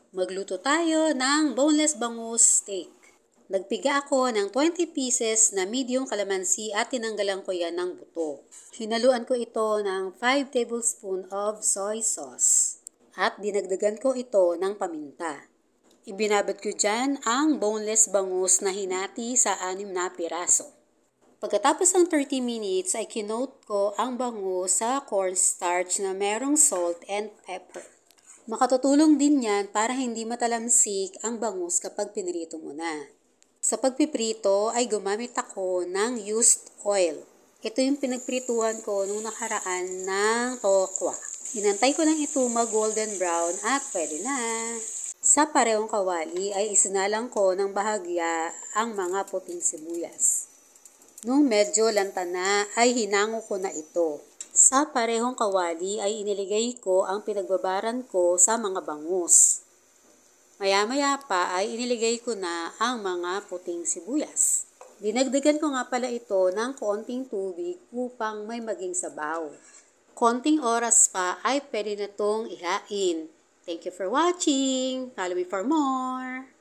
Magluto tayo ng boneless bangus steak. Nagpiga ako ng 20 pieces na medium calamansi at tinanggalan ko yan ng buto. Hinaluan ko ito ng 5 tablespoon of soy sauce at dinagdagan ko ito ng paminta. Ibinabad ko dyan ang boneless bangus na hinati sa 6 na piraso. Pagkatapos ng 30 minutes ay kinoat ko ang bangus sa cornstarch na merong salt and pepper. Makatutulong din yan para hindi matalamsik ang bangus kapag pinirito mo na. Sa pagpiprito ay gumamit ako ng used oil. Ito yung pinagprituhan ko nung nakaraan ng tokwa. Hinantay ko lang ito mag-golden brown at pwede na. Sa parehong kawali ay isinalang ko ng bahagya ang mga puting sibuyas. Nung medyo lanta na ay hinango ko na ito. Sa parehong kawali ay iniligay ko ang pinagbabaran ko sa mga bangus. Maya-maya pa ay iniligay ko na ang mga puting sibuyas. Dinagdagan ko nga pala ito ng konting tubig upang may maging sabaw. Konting oras pa ay pwede na itong ihain. Thank you for watching. Follow me for more.